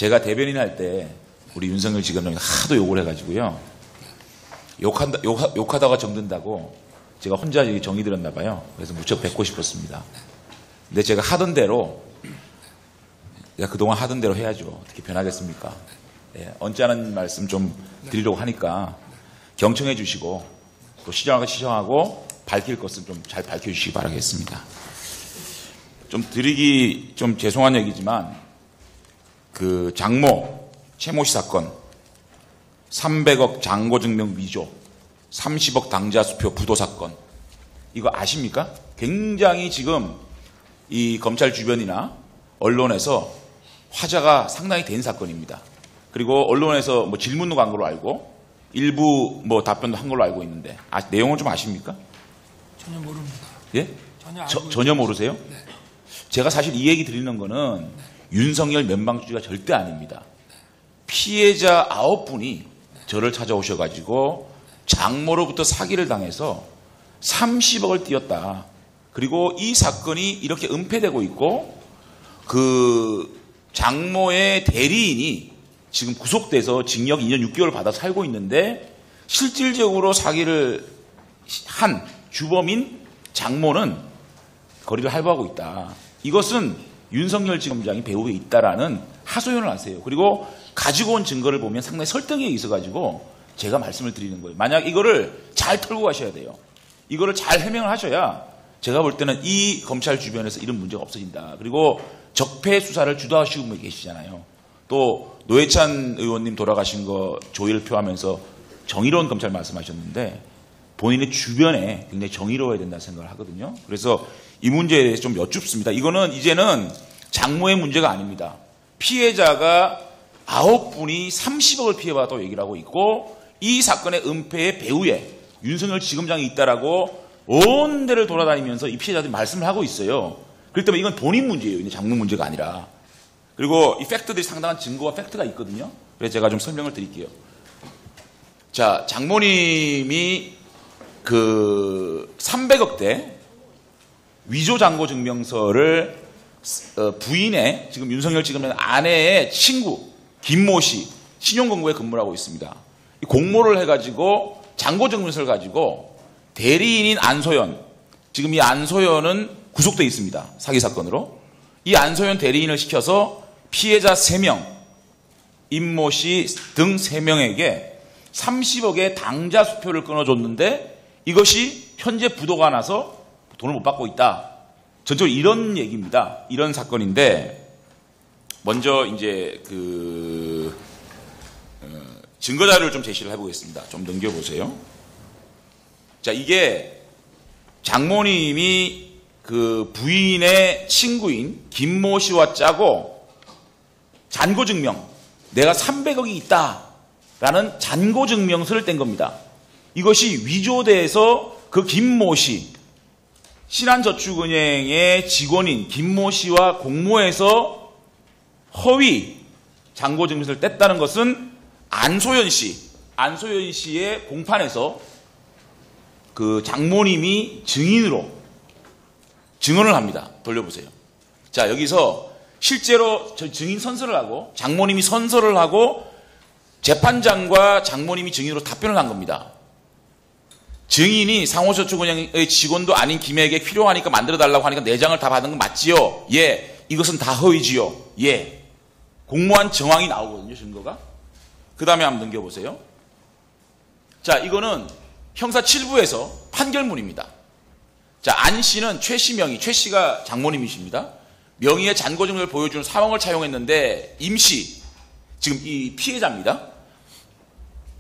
제가 대변인 할 때 우리 윤석열 지검장이 하도 욕을 해가지고요. 욕하다가 정든다고 제가 혼자 정이 들었나 봐요. 그래서 무척 뵙고 싶었습니다. 근데 제가 하던 대로, 내가 그동안 하던 대로 해야죠. 어떻게 변하겠습니까? 네, 언짢은 말씀 좀 드리려고 하니까 경청해 주시고 또 시정하고 밝힐 것은 좀 잘 밝혀주시기 바라겠습니다. 좀 드리기 좀 죄송한 얘기지만 그 장모 최모 씨 사건 300억 잔고증명 위조 30억 당자수표 부도 사건 이거 아십니까? 굉장히 지금 이 검찰 주변이나 언론에서 화제가 상당히 된 사건입니다. 그리고 언론에서 뭐 질문도 간 걸로 알고 일부 뭐 답변도 한 걸로 알고 있는데 내용을 좀 아십니까? 전혀 모릅니다. 예? 전혀 모르세요? 네. 제가 사실 이 얘기 드리는 거는 윤석열 면방주의가 절대 아닙니다. 피해자 9분이 저를 찾아오셔가지고 장모로부터 사기를 당해서 30억을 띄었다. 그리고 이 사건이 이렇게 은폐되고 있고 그 장모의 대리인이 지금 구속돼서 징역 2년 6개월 받아 살고 있는데 실질적으로 사기를 한 주범인 장모는 거리를 할부하고 있다. 이것은 윤석열 지검장이 배후에 있다라는 하소연을 하세요. 그리고 가지고 온 증거를 보면 상당히 설득력이 있어가지고 제가 말씀을 드리는 거예요. 만약 이거를 잘 털고 가셔야 돼요. 이거를 잘 해명을 하셔야 제가 볼 때는 이 검찰 주변에서 이런 문제가 없어진다. 그리고 적폐 수사를 주도하시고 분이 계시잖아요. 또 노회찬 의원님 돌아가신 거 조의를 표하면서 정의로운 검찰 말씀하셨는데 본인의 주변에 굉장히 정의로워야 된다는 생각을 하거든요. 그래서 이 문제에 대해서 좀 여쭙습니다. 이거는 이제는 장모의 문제가 아닙니다. 피해자가 9분이 30억을 피해받았다고 얘기를 하고 있고 이 사건의 은폐의 배후에 윤석열 지검장이 있다라고 온 데를 돌아다니면서 이 피해자들이 말씀을 하고 있어요. 그렇기 때문에 이건 본인 문제예요. 장모 문제가 아니라. 그리고 이 팩트들이 상당한 증거와 팩트가 있거든요. 그래서 제가 좀 설명을 드릴게요. 자, 장모님이 그 300억대 위조 잔고 증명서를 부인의 지금 윤석열 지검장 아내의 친구 김모 씨 신용공고에 근무를 하고 있습니다. 이 공모를 해가지고 잔고 증명서를 가지고 대리인인 안소연, 지금 이 안소연은 구속돼 있습니다. 사기 사건으로. 이 안소연 대리인을 시켜서 피해자 3명, 임모 씨 등 3명에게 30억의 당자 수표를 끊어줬는데 이것이 현재 부도가 나서 돈을 못 받고 있다. 전적으로 이런 얘기입니다. 이런 사건인데 먼저 이제 증거 자료를 좀 제시를 해보겠습니다. 좀 넘겨보세요. 자, 이게 장모님이 그 부인의 친구인 김모 씨와 짜고 잔고 증명, 내가 300억이 있다라는 잔고 증명서를 뗀 겁니다. 이것이 위조돼서 그 김모 씨, 신한저축은행의 직원인 김모 씨와 공모해서 허위 잔고 증명서를 뗐다는 것은 안소연 씨의 공판에서 그 장모님이 증인으로 증언을 합니다. 돌려보세요. 자, 여기서 실제로 증인 선서를 하고 장모님이 선서를 하고 재판장과 장모님이 증인으로 답변을 한 겁니다. 증인이 상호저축은행의 직원도 아닌 김에게 필요하니까 만들어달라고 하니까 내장을 다 받은 건 맞지요? 예. 이것은 다 허위지요? 예. 공모한 정황이 나오거든요, 증거가. 그 다음에 한번 넘겨보세요. 자, 이거는 형사 7부에서 판결문입니다. 자, 안 씨는 최 씨 명의, 최 씨가 장모님이십니다. 명의의 잔고증명을 보여주는 사원을 차용했는데 임 씨, 지금 이 피해자입니다.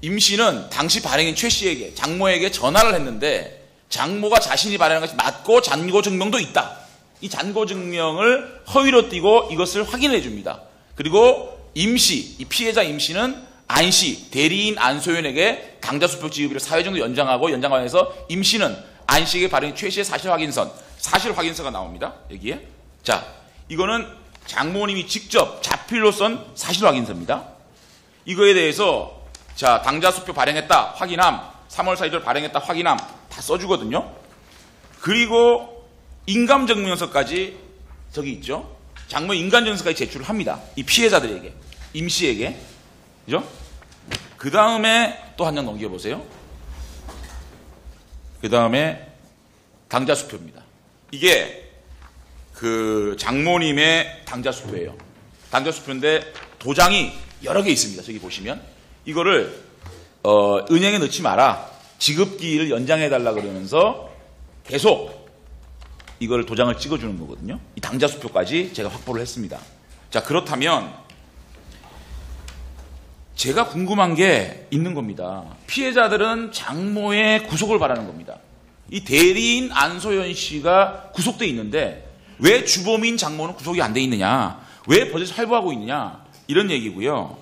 임 씨는 당시 발행인 최 씨에게, 장모에게 전화를 했는데 장모가 자신이 발행한 것이 맞고 잔고증명도 있다. 이 잔고증명을 허위로 띄고 이것을 확인해 줍니다. 그리고 임 씨, 이 피해자 임 씨는 안 씨, 대리인 안소연에게 당자수표 지급일을 4회 정도 연장하면서 임 씨는 안 씨에게 발행인 최 씨의 사실 확인서가 나옵니다. 여기에. 자, 이거는 장모님이 직접 자필로 쓴 사실 확인서입니다. 이거에 대해서 자, 당자수표 발행했다 확인함, 3월 4일 발행했다 확인함 다 써주거든요. 그리고 인감증명서까지 저기 있죠. 장모 인감증명서까지 제출을 합니다. 이 피해자들에게. 임 씨에게. 그죠? 그 다음에 또 한 장 넘겨보세요. 그 다음에 당자수표입니다. 이게 그 장모님의 당자수표예요. 당자수표인데 도장이 여러 개 있습니다. 저기 보시면. 이거를, 은행에 넣지 마라. 지급기일을 연장해달라 그러면서 계속 이걸 도장을 찍어주는 거거든요. 이 당자수표까지 제가 확보를 했습니다. 자, 그렇다면 제가 궁금한 게 있는 겁니다. 피해자들은 장모의 구속을 바라는 겁니다. 이 대리인 안소연 씨가 구속돼 있는데 왜 주범인 장모는 구속이 안 돼 있느냐? 왜 버젓이 활보하고 있느냐? 이런 얘기고요.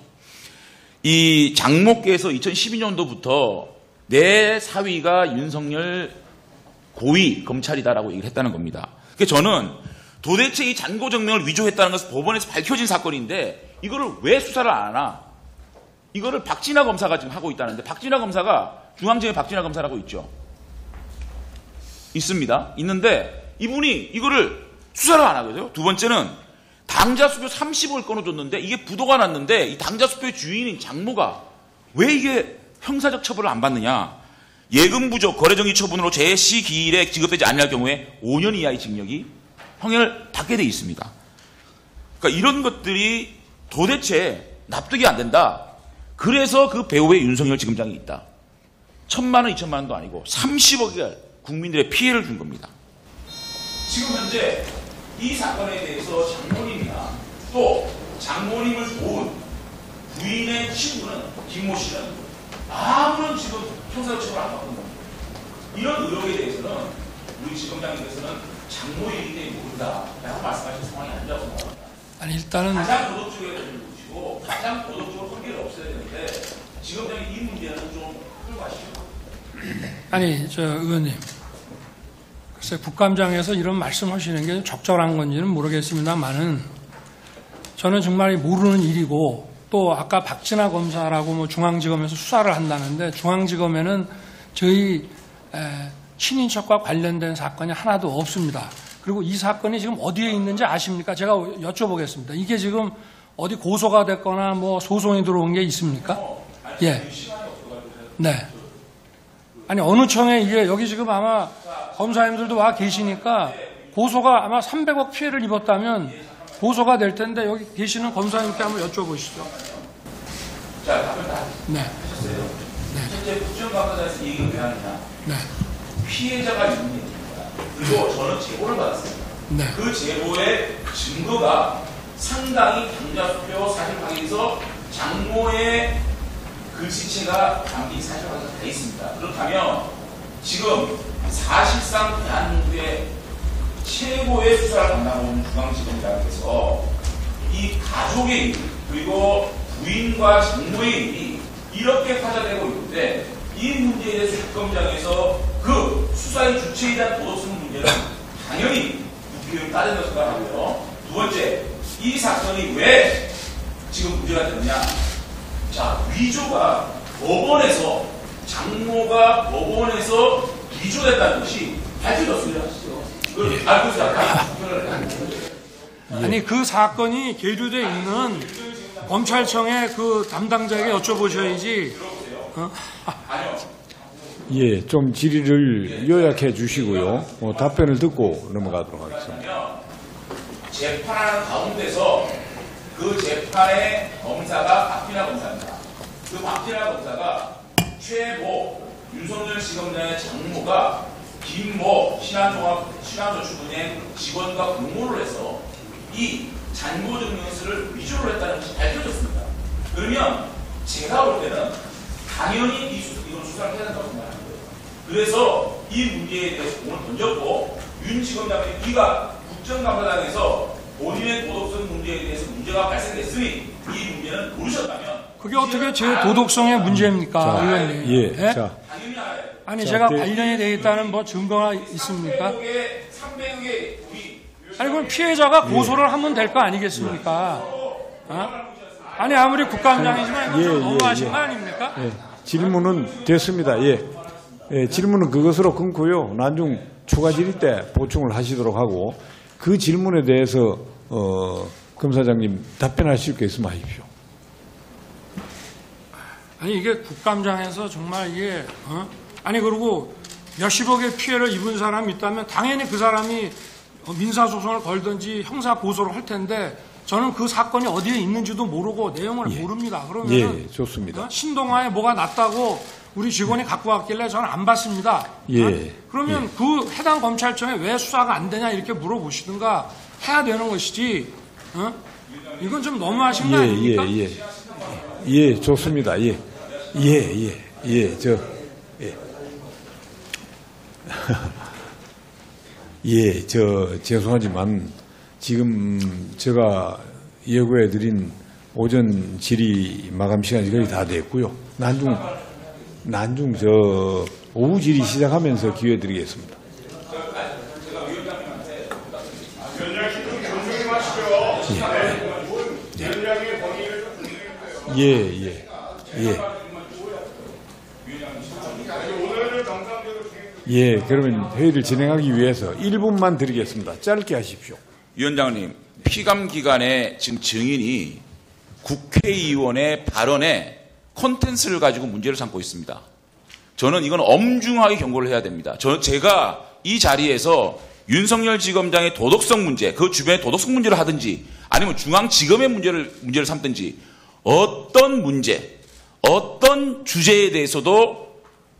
이 장모께서 2012년도부터 내 사위가 윤석열 고위 검찰이다라고 얘기를 했다는 겁니다. 그러니까 저는 도대체 이 잔고정명을 위조했다는 것은 법원에서 밝혀진 사건인데 이거를 왜 수사를 안 하나? 이거를 박진아 검사가 지금 하고 있다는데 박진아 검사가 중앙지검에 박진아 검사라고 있죠. 있습니다. 있는데 이분이 이거를 수사를 안 하거든요. 두 번째는 당자수표 30억을 끊어줬는데 이게 부도가 났는데 이 당자수표의 주인인 장모가 왜 이게 형사적 처벌을 안 받느냐. 예금 부족 거래정지 처분으로 제시 기일에 지급되지 않을 경우에 5년 이하의 징역이 형을 받게 돼 있습니다. 그러니까 이런 것들이 도대체 납득이 안 된다. 그래서 그 배우의 윤석열 지검장이 있다. 1,000만 원, 2,000만 원도 아니고 30억을 국민들의 피해를 준 겁니다. 지금 현재 이 사건에 대해서 장모님이나 또 장모님을 도운 부인의 친구는 김모 씨는 아무런 지금 형사적 처벌 안 받는 겁니다. 이런 의혹에 대해서는 우리 지검장님께서는 장모이기 때문에 모른다라고 말씀하신 상황이 아니라고 생각합니다. 아니 일단은 가장 도덕적으로 보시고 가장 도덕적으로 관계를 없애야 되는데 지검장님 이 문제는 좀 끌고 가시죠. 아니 저 의원님 글쎄 국감장에서 이런 말씀하시는 게 적절한 건지는 모르겠습니다만은 저는 정말 모르는 일이고 또 아까 박진아 검사라고 뭐 중앙지검에서 수사를 한다는데 중앙지검에는 저희 친인척과 관련된 사건이 하나도 없습니다. 그리고 이 사건이 지금 어디에 있는지 아십니까? 제가 여쭤보겠습니다. 이게 지금 어디 고소가 됐거나 뭐 소송이 들어온 게 있습니까? 예. 네. 아니 어느 청에 이게 여기 지금 아마 검사님들도 와 계시니까 고소가 아마 300억 피해를 입었다면 고소가 될 텐데 여기 계시는 검사님께 한번 여쭤보시죠. 자, 답변 다 네. 하셨어요. 네. 현재 국정감사에서 얘기를 왜 하느냐. 네. 피해자가 있는 얘기입니다. 그리고 저는 제보를 받았습니다. 네. 그 제보의 증거가 상당히 당자수표 사실 확인에서 장모의 글씨체가 담긴 사실 확인이 돼 있습니다. 그렇다면 지금 사실상 대한민국의 최고의 수사를 담당하고 있는 중앙지검장께서 이 가족의 일 그리고 부인과 장모의 일이 이렇게 화제되고 있는데 이 문제에 대해서 국감장에서 그 수사의 주체에 대한 도덕성 문제는 당연히 국회의원 따른다고 생각하고요. 두 번째, 이 사건이 왜 지금 문제가 됐느냐. 자, 위조가 법원에서 장모가 법원에서 위조됐다는 것이 밝혀졌습니다. 그걸 알고 있어요. 아니 그 사건이 계류되어 있는 검찰청의 그 담당자에게 여쭤보셔야지. 예, 좀 질의를 요약해 주시고요. 답변을 듣고 넘어가도록 하겠습니다. 재판하는 가운데서 그 재판의 검사가 박진아 검사입니다. 그 박진아 검사가 최모 윤석열 지검장의 장모가 김모 신한저축은행 직원과 공모를 해서 이 잔고증명서를 위조를 했다는 것이 밝혀졌습니다. 그러면 제가 볼 때는 당연히 이건 수사를 해야 된다고 생각하는 거예요. 그래서 이 문제에 대해서 공을 던졌고 윤 지검장이 이가 국정감사장에서 본인의 도덕성 문제에 대해서 문제가 발생됐으니 이 문제는 모르셨다면 그게 어떻게 제 도덕성의 문제입니까, 의원님? 예, 예? 자, 아니 제가 관련이 되어 있다는 뭐 증거가 있습니까? 300억의 아니 그럼 피해자가 고소를 하면 될 거 아니겠습니까? 어? 아니 아무리 국감장이지만 이건 좀 너무하신 거 아닙니까? 예, 질문은 됐습니다. 예. 예, 질문은 그것으로 끊고요. 나중 추가 질의 때 보충을 하시도록 하고 그 질문에 대해서 검사장님 답변하실 게 있으면 하십시오. 아니 이게 국감장에서 정말 이게 아니 그리고 몇십억의 피해를 입은 사람이 있다면 당연히 그 사람이 민사소송을 걸든지 형사 고소를 할 텐데 저는 그 사건이 어디에 있는지도 모르고 내용을 모릅니다. 그러면 예, 좋습니다. 신동아에 뭐가 났다고 우리 직원이 갖고 왔길래 저는 안 봤습니다. 예. 그러면 그 해당 검찰청에 왜 수사가 안 되냐 이렇게 물어보시든가 해야 되는 것이지. 이건 좀 너무하신 거 아닙니까? 예, 좋습니다. 예. 죄송하지만 지금 제가 예고해 드린 오전 질의 마감 시간이 거의 다 됐고요. 난중 오후 질의 시작하면서 기회 드리겠습니다. 그러면 회의를 진행하기 위해서 1분만 드리겠습니다. 짧게 하십시오. 위원장님, 피감 기관의 지금 증인이 국회의원의 발언에 콘텐츠를 가지고 문제를 삼고 있습니다. 저는 이건 엄중하게 경고를 해야 됩니다. 제가 이 자리에서 윤석열 지검장의 도덕성 문제, 그 주변에 도덕성 문제를 하든지 아니면 중앙지검의 문제를 삼든지 어떤 문제, 어떤 주제에 대해서도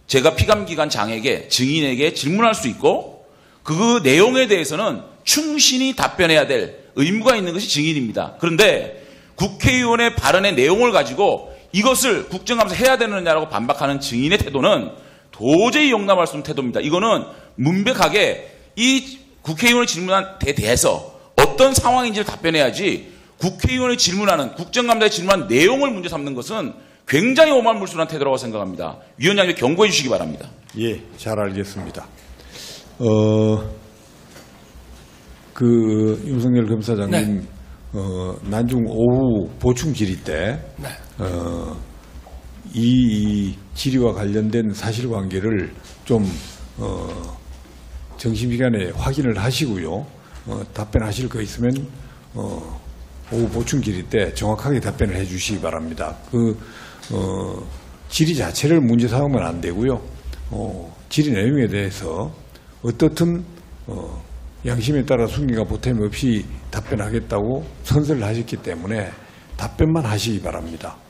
제가 피감기관장에게 증인에게 질문할 수 있고 그 내용에 대해서는 충실히 답변해야 될 의무가 있는 것이 증인입니다. 그런데 국회의원의 발언의 내용을 가지고 이것을 국정감사 해야 되느냐라고 반박하는 증인의 태도는 도저히 용납할 수 없는 태도입니다. 이거는 문백하게 이 국회의원의 질문한 데 대해서 어떤 상황인지를 답변해야지 국회의원의 질문하는 국정감사에 질문한 내용을 문제 삼는 것은 굉장히 오만물술한 태도라고 생각합니다. 위원장님 경고해 주시기 바랍니다. 예, 잘 알겠습니다. 윤석열 검사장님 난중 오후 보충 질의 때 이 질의와 관련된 사실관계를 좀 정심시간에 확인을 하시고요. 답변하실 거 있으면 오후 보충 질의 때 정확하게 답변을 해 주시기 바랍니다. 질의 자체를 문제 삼으면 안 되고요. 질의 내용에 대해서 어떻든 양심에 따라 숨김과 보탬 없이 답변하겠다고 선서를 하셨기 때문에 답변만 하시기 바랍니다.